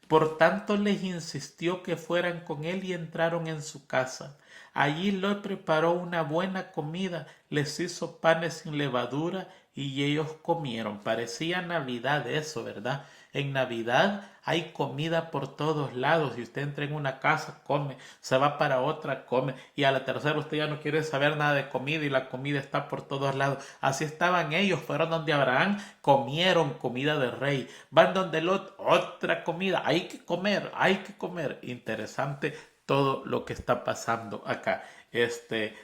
Por tanto les insistió que fueran con él y entraron en su casa. Allí Lot preparó una buena comida, les hizo panes sin levadura y ellos comieron. Parecía Navidad eso, ¿verdad? En Navidad hay comida por todos lados y usted entra en una casa, come, se va para otra, come y a la tercera usted ya no quiere saber nada de comida y la comida está por todos lados. Así estaban ellos, fueron donde Abraham, comieron comida de rey, van donde Lot, otra comida, hay que comer, hay que comer. Interesante todo lo que está pasando acá.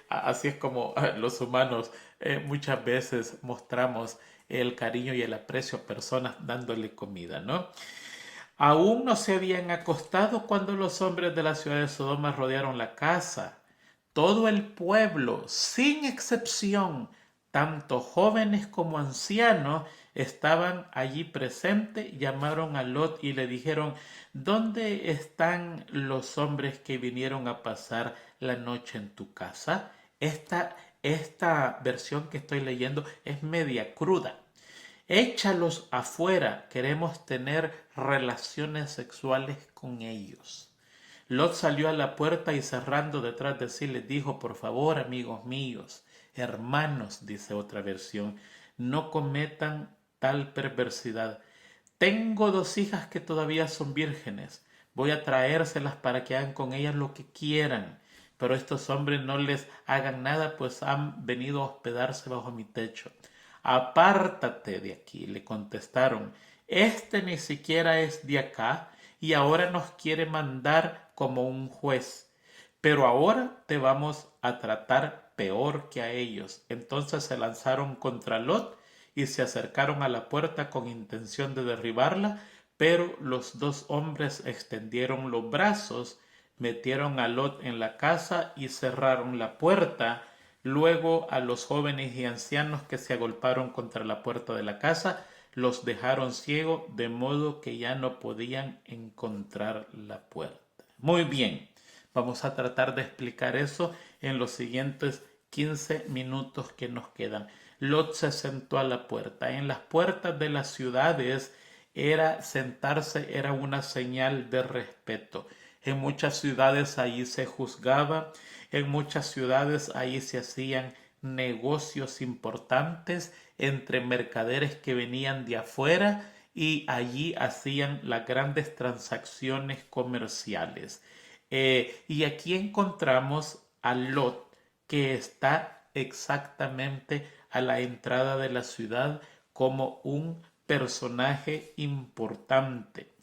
Así es como los humanos muchas veces mostramos el cariño y el aprecio a personas dándole comida, ¿no? Aún no se habían acostado cuando los hombres de la ciudad de Sodoma rodearon la casa. Todo el pueblo, sin excepción, tanto jóvenes como ancianos, estaban allí presentes. Llamaron a Lot y le dijeron, ¿dónde están los hombres que vinieron a pasar la noche en tu casa? Esta versión que estoy leyendo es media cruda. Échalos afuera, queremos tener relaciones sexuales con ellos. Lot salió a la puerta y cerrando detrás de sí les dijo, por favor, amigos míos, hermanos, dice otra versión, no cometan tal perversidad. Tengo 2 hijas que todavía son vírgenes. voy a traérselas para que hagan con ellas lo que quieran. Pero estos hombres no les hagan nada, pues han venido a hospedarse bajo mi techo. Apártate de aquí, le contestaron. Este ni siquiera es de acá y ahora nos quiere mandar como un juez. Pero ahora te vamos a tratar peor que a ellos. Entonces se lanzaron contra Lot y se acercaron a la puerta con intención de derribarla, pero los dos hombres extendieron los brazos, metieron a Lot en la casa y cerraron la puerta. Luego a los jóvenes y ancianos que se agolparon contra la puerta de la casa los dejaron ciegos, de modo que ya no podían encontrar la puerta. Muy bien, vamos a tratar de explicar eso en los siguientes 15 minutos que nos quedan. Lot se sentó a la puerta. En las puertas de las ciudades sentarse era una señal de respeto. En muchas ciudades allí se juzgaba, en muchas ciudades allí se hacían negocios importantes entre mercaderes que venían de afuera y allí hacían las grandes transacciones comerciales. Y aquí encontramos a Lot, que está exactamente a la entrada de la ciudad como un personaje importante.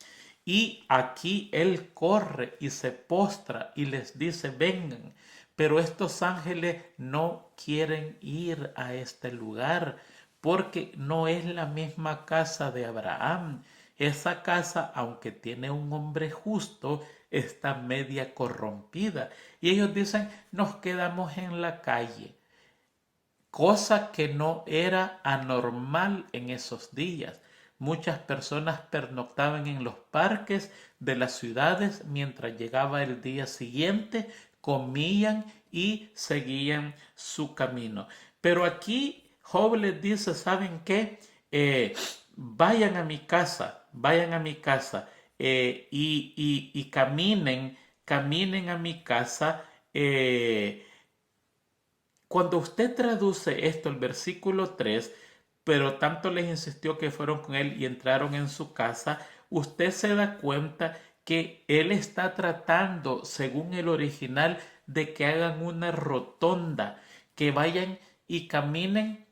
Y aquí él corre y se postra y les dice, vengan. Pero estos ángeles no quieren ir a este lugar porque no es la misma casa de Abraham. Esa casa, aunque tiene un hombre justo, está media corrompida. Y ellos dicen, nos quedamos en la calle, cosa que no era anormal en esos días. Muchas personas pernoctaban en los parques de las ciudades mientras llegaba el día siguiente, comían y seguían su camino. Pero aquí Job les dice, ¿saben qué? Vayan a mi casa, vayan a mi casa y caminen a mi casa. Cuando usted traduce esto, el versículo 3, pero tanto les insistió que fueron con él y entraron en su casa, usted se da cuenta que él está tratando, según el original, de que hagan una rotonda, que vayan y caminen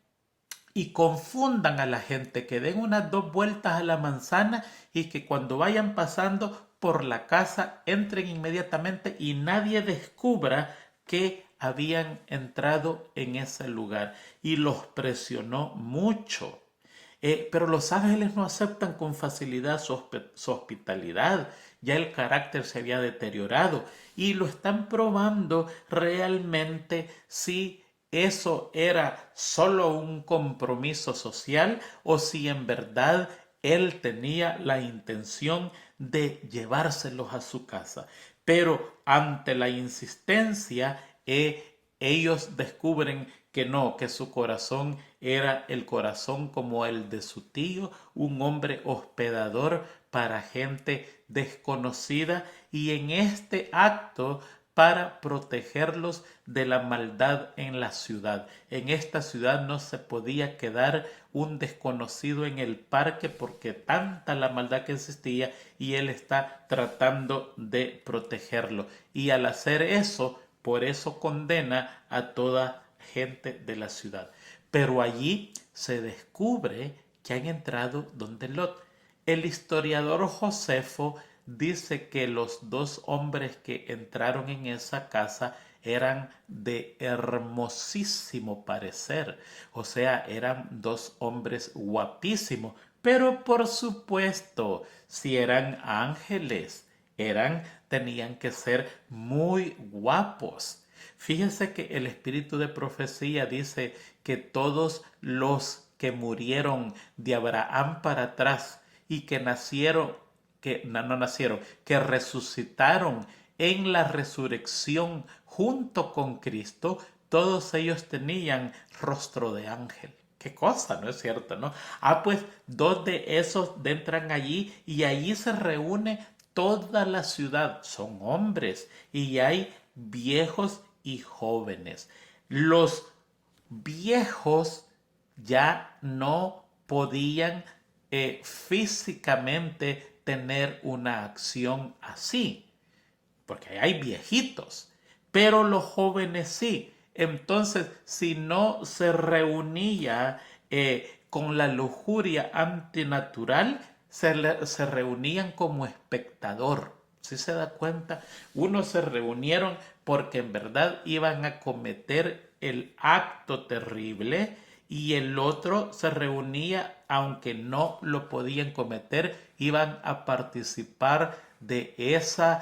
y confundan a la gente, que den unas 2 vueltas a la manzana y que cuando vayan pasando por la casa entren inmediatamente y nadie descubra que habían entrado en ese lugar. Y los presionó mucho. Pero los ángeles no aceptan con facilidad su hospitalidad. Ya el carácter se había deteriorado y lo están probando realmente si eso era solo un compromiso social o si en verdad él tenía la intención de llevárselos a su casa. Pero ante la insistencia, ellos descubren que no, que su corazón era el corazón como el de su tío, un hombre hospedador para gente desconocida, y en este acto para protegerlos de la maldad en la ciudad. En esta ciudad no se podía quedar un desconocido en el parque porque tanta la maldad que existía, y él está tratando de protegerlo. Y al hacer eso, por eso condena a toda gente de la ciudad. Pero allí se descubre que han entrado donde Lot. El historiador Josefo dice que los 2 hombres que entraron en esa casa eran de hermosísimo parecer, o sea, eran 2 hombres guapísimos, pero por supuesto, si eran ángeles, tenían que ser muy guapos. Fíjense que el espíritu de profecía dice que todos los que murieron de Abraham para atrás y que nacieron, que no nacieron, que resucitaron en la resurrección junto con Cristo, todos ellos tenían rostro de ángel. Qué cosa, ¿no es cierto, no? Pues 2 de esos entran allí y allí se reúne toda la ciudad. Son hombres y hay viejos y jóvenes. Los viejos ya no podían físicamente tener una acción así, porque hay viejitos, pero los jóvenes sí. Entonces, si no se reunía con la lujuria antinatural, se reunían como espectador. ¿Sí se da cuenta? Unos se reunieron porque en verdad iban a cometer el acto terrible y el otro se reunía aunque no lo podían cometer, iban a participar de ese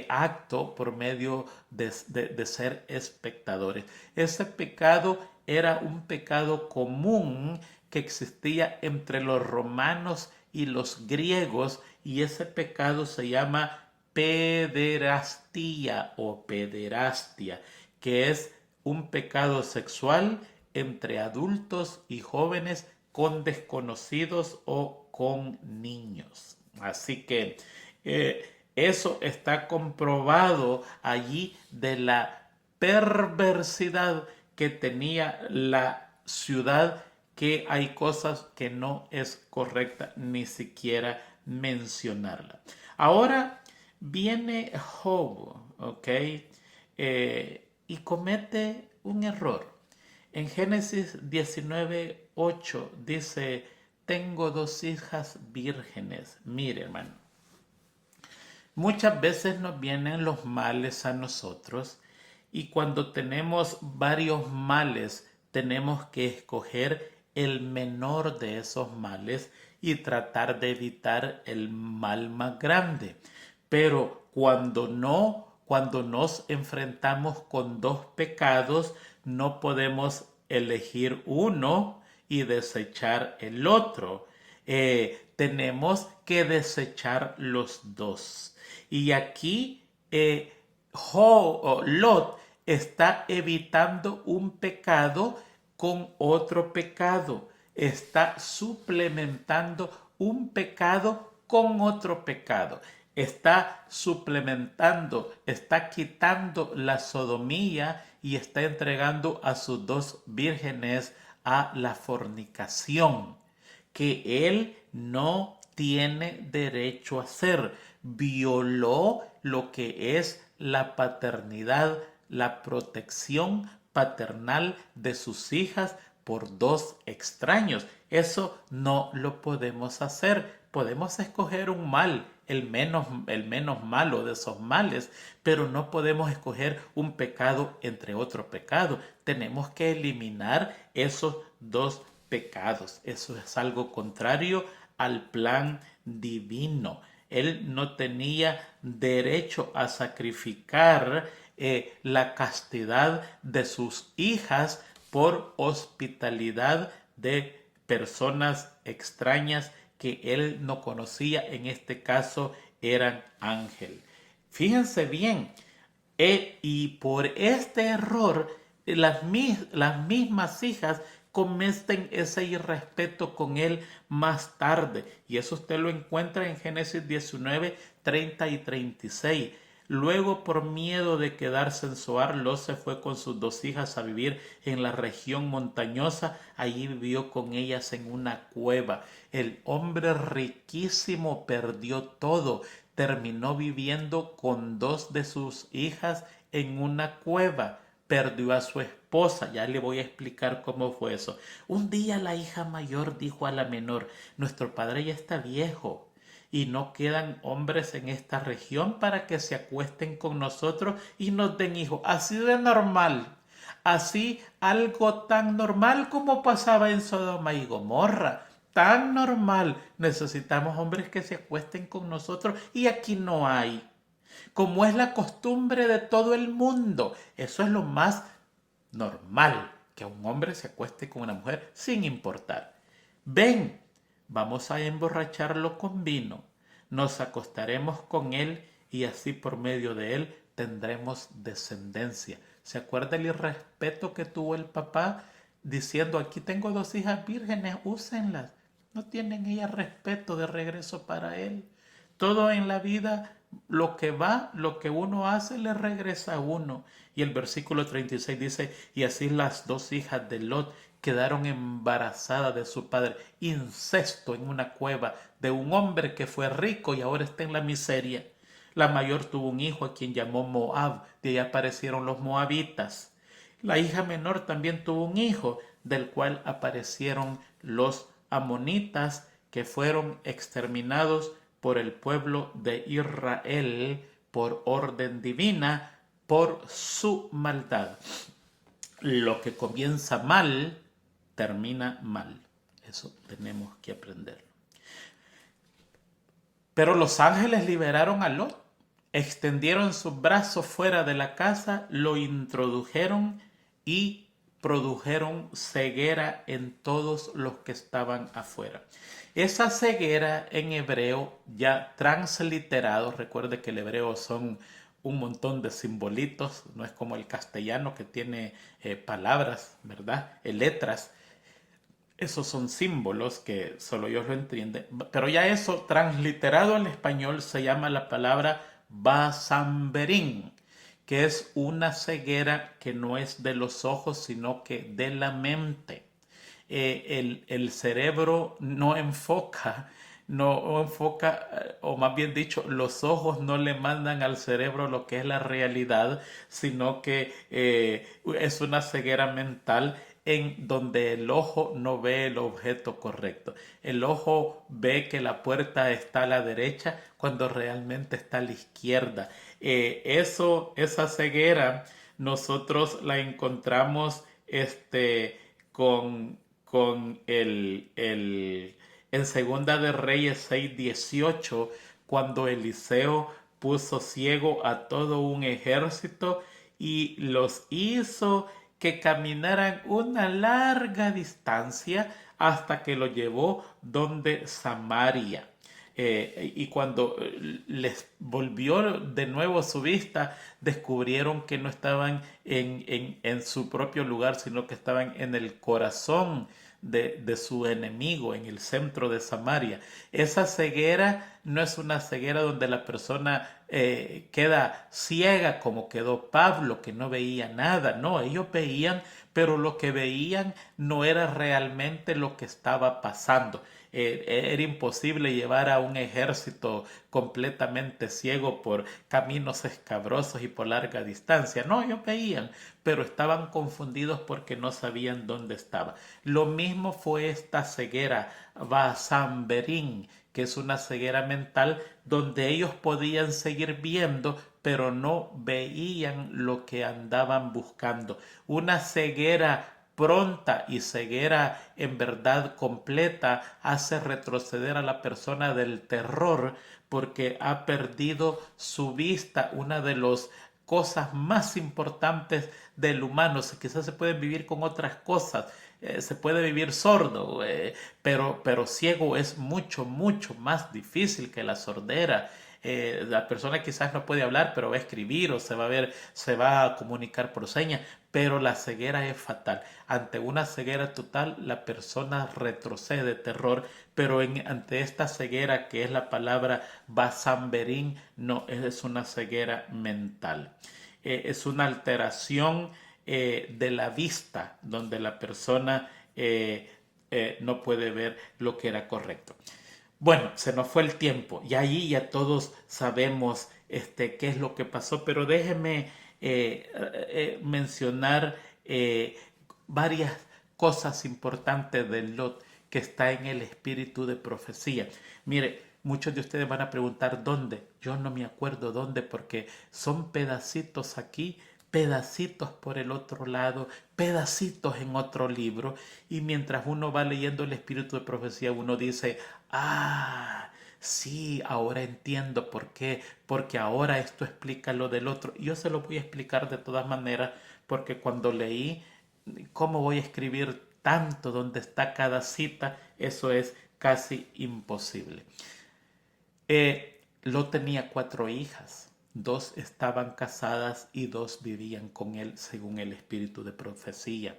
acto por medio de ser espectadores. Ese pecado era un pecado común que existía entre los romanos y los griegos, y ese pecado se llama pederastía o pederastia, que es un pecado sexual entre adultos y jóvenes con desconocidos o con niños. Así que eso está comprobado allí de la perversidad que tenía la ciudad, que hay cosas que no es correcta ni siquiera mencionarla. Ahora viene Job, ¿ok? Y comete un error. En Génesis 19:8 dice, tengo 2 hijas vírgenes. Mire, hermano, muchas veces nos vienen los males a nosotros y cuando tenemos varios males tenemos que escoger el menor de esos males y tratar de evitar el mal más grande. Pero cuando nos enfrentamos con 2 pecados, no podemos elegir uno y desechar el otro. Tenemos que desechar los dos. Y aquí Lot está evitando un pecado con otro pecado. Está suplementando un pecado con otro pecado. Está suplementando, está quitando la sodomía y está entregando a sus 2 vírgenes a la fornicación, que él no tiene derecho a hacer. Violó lo que es la paternidad, la protección paternal de sus hijas por 2 extraños. Eso no lo podemos hacer. Podemos escoger un mal, el menos malo de esos males, pero no podemos escoger un pecado entre otro pecado. Tenemos que eliminar esos 2 pecados. Eso es algo contrario al plan divino. Él no tenía derecho a sacrificar la castidad de sus hijas por hospitalidad de personas extrañas que él no conocía. En este caso eran ángeles. Fíjense bien, y por este error, las mismas hijas cometen ese irrespeto con él más tarde. Y eso usted lo encuentra en Génesis 19, 30 y 36. Luego, por miedo de quedarse en Zoar, Lot se fue con sus 2 hijas a vivir en la región montañosa. Allí vivió con ellas en una cueva. El hombre riquísimo perdió todo. Terminó viviendo con 2 de sus hijas en una cueva. Perdió a su esposa. Ya le voy a explicar cómo fue eso. Un día la hija mayor dijo a la menor, nuestro padre ya está viejo y no quedan hombres en esta región para que se acuesten con nosotros y nos den hijos. Así de normal. Así algo tan normal como pasaba en Sodoma y Gomorra. Tan normal. Necesitamos hombres que se acuesten con nosotros y aquí no hay. Como es la costumbre de todo el mundo. Eso es lo más normal, que un hombre se acueste con una mujer sin importar. Ven, vamos a emborracharlo con vino, nos acostaremos con él y así por medio de él tendremos descendencia. ¿Se acuerda el irrespeto que tuvo el papá diciendo, aquí tengo 2 hijas vírgenes, úsenlas? No tienen ellas respeto de regreso para él. Todo en la vida, lo que va, lo que uno hace, le regresa a uno. Y el versículo 36 dice, y así las 2 hijas de Lot quedaron embarazadas de su padre. Incesto en una cueva de un hombre que fue rico y ahora está en la miseria. La mayor tuvo un hijo a quien llamó Moab, de ahí aparecieron los moabitas. La hija menor también tuvo un hijo, del cual aparecieron los amonitas, que fueron exterminados por el pueblo de Israel por orden divina, por su maldad. Lo que comienza mal, termina mal. Eso tenemos que aprenderlo. Pero los ángeles liberaron a Lot, extendieron sus brazos fuera de la casa, lo introdujeron y produjeron ceguera en todos los que estaban afuera. Esa ceguera en hebreo, ya transliterado, recuerde que el hebreo son un montón de simbolitos, no es como el castellano que tiene palabras, ¿verdad? Letras. Esos son símbolos que solo Dios lo entiende. Pero ya eso transliterado al español se llama la palabra basamberín, que es una ceguera que no es de los ojos, sino que de la mente. El cerebro no enfoca, o más bien dicho, los ojos no le mandan al cerebro lo que es la realidad, sino que es una ceguera mental en donde el ojo no ve el objeto correcto. El ojo ve que la puerta está a la derecha cuando realmente está a la izquierda. Esa ceguera nosotros la encontramos con en Segunda de Reyes 6:18, cuando Eliseo puso ciego a todo un ejército y los hizo que caminaran una larga distancia hasta que lo llevó donde Samaria. Y cuando les volvió de nuevo su vista, descubrieron que no estaban en su propio lugar, sino que estaban en el corazón de su enemigo, en el centro de Samaria. Esa ceguera no es una ceguera donde la persona queda ciega como quedó Pablo, que no veía nada. No, ellos veían, pero lo que veían no era realmente lo que estaba pasando. Era imposible llevar a un ejército completamente ciego por caminos escabrosos y por larga distancia. No, ellos veían, pero estaban confundidos porque no sabían dónde estaba. Lo mismo fue esta ceguera, Basamberín, que es una ceguera mental donde ellos podían seguir viendo, pero no veían lo que andaban buscando. Una ceguera pronta y ceguera en verdad completa hace retroceder a la persona del terror porque ha perdido su vista, una de las cosas más importantes del humano. Quizás se puede vivir con otras cosas, se puede vivir sordo, pero ciego es mucho, mucho más difícil que la sordera. La persona quizás no puede hablar, pero va a escribir o se va a comunicar por señas, pero la ceguera es fatal. Ante una ceguera total, la persona retrocede de terror, pero ante esta ceguera, que es la palabra basamberín, no, es una ceguera mental. Es una alteración de la vista, donde la persona no puede ver lo que era correcto. Bueno, se nos fue el tiempo y ahí ya todos sabemos qué es lo que pasó, pero déjeme mencionar varias cosas importantes de Lot que está en el espíritu de profecía. Mire, muchos de ustedes van a preguntar dónde. Yo no me acuerdo dónde porque son pedacitos aquí, pedacitos por el otro lado, pedacitos en otro libro, y mientras uno va leyendo el espíritu de profecía, uno dice, ah, sí, ahora entiendo por qué, porque ahora esto explica lo del otro. Y yo se lo voy a explicar de todas maneras, porque cuando leí, ¿cómo voy a escribir tanto donde está cada cita? Eso es casi imposible. Lot tenía 4 hijas. 2 estaban casadas y 2 vivían con él según el espíritu de profecía.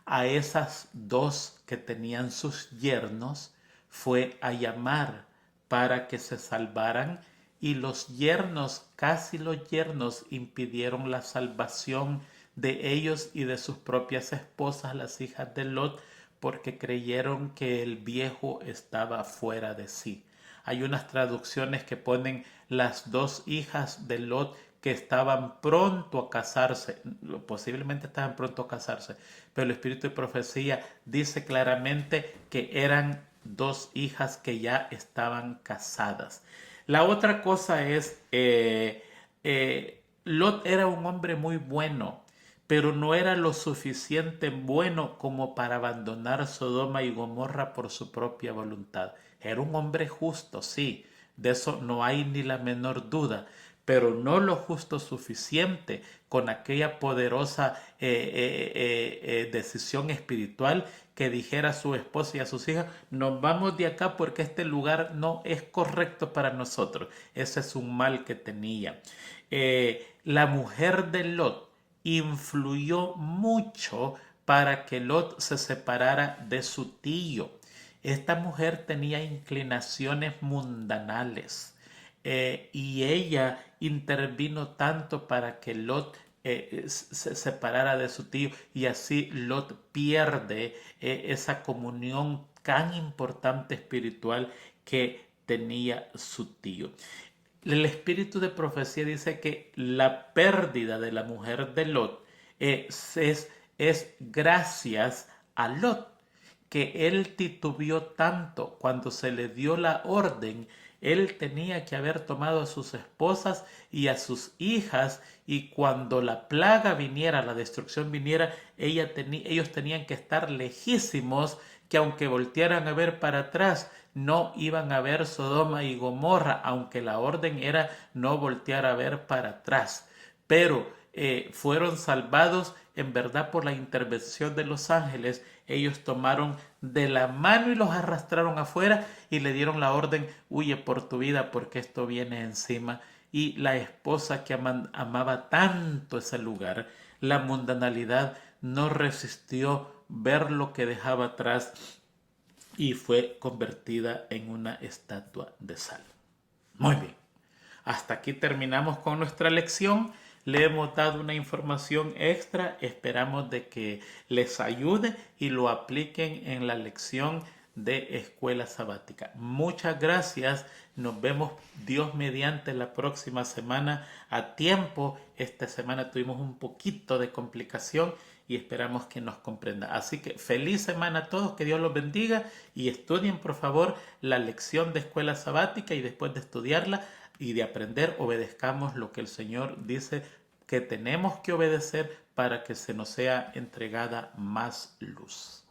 A esas 2 que tenían sus yernos fue a llamar para que se salvaran, y los yernos, casi los yernos, impidieron la salvación de ellos y de sus propias esposas, las hijas de Lot, porque creyeron que el viejo estaba fuera de sí. Hay unas traducciones que ponen las dos hijas de Lot que estaban pronto a casarse, posiblemente estaban pronto a casarse, pero el espíritu de profecía dice claramente que eran dos hijas que ya estaban casadas. La otra cosa es, Lot era un hombre muy bueno, pero no era lo suficiente bueno como para abandonar Sodoma y Gomorra por su propia voluntad. Era un hombre justo, sí, de eso no hay ni la menor duda, pero no lo justo suficiente con aquella poderosa decisión espiritual que dijera a su esposa y a sus hijas: nos vamos de acá porque este lugar no es correcto para nosotros. Ese es un mal que tenía. La mujer de Lot influyó mucho para que Lot se separara de su tío. Esta mujer tenía inclinaciones mundanales, y ella intervino tanto para que Lot se separara de su tío, y así Lot pierde esa comunión tan importante espiritual que tenía su tío. El espíritu de profecía dice que la pérdida de la mujer de Lot es gracias a Lot, que él titubeó tanto cuando se le dio la orden. Él tenía que haber tomado a sus esposas y a sus hijas, y cuando la plaga viniera, la destrucción viniera, ellos tenían que estar lejísimos, que aunque voltearan a ver para atrás, no iban a ver Sodoma y Gomorra, aunque la orden era no voltear a ver para atrás. Pero fueron salvados en verdad por la intervención de los ángeles. Ellos tomaron de la mano y los arrastraron afuera y le dieron la orden: huye por tu vida porque esto viene encima. Y la esposa que amaba tanto ese lugar, la mundanalidad, no resistió ver lo que dejaba atrás y fue convertida en una estatua de sal. Muy bien, hasta aquí terminamos con nuestra lección. Le hemos dado una información extra, esperamos de que les ayude y lo apliquen en la lección de escuela sabática. Muchas gracias, nos vemos Dios mediante la próxima semana a tiempo. Esta semana tuvimos un poquito de complicación y esperamos que nos comprenda. Así que feliz semana a todos, que Dios los bendiga, y estudien por favor la lección de escuela sabática, y después de estudiarla y de aprender, obedezcamos lo que el Señor dice que tenemos que obedecer para que se nos sea entregada más luz.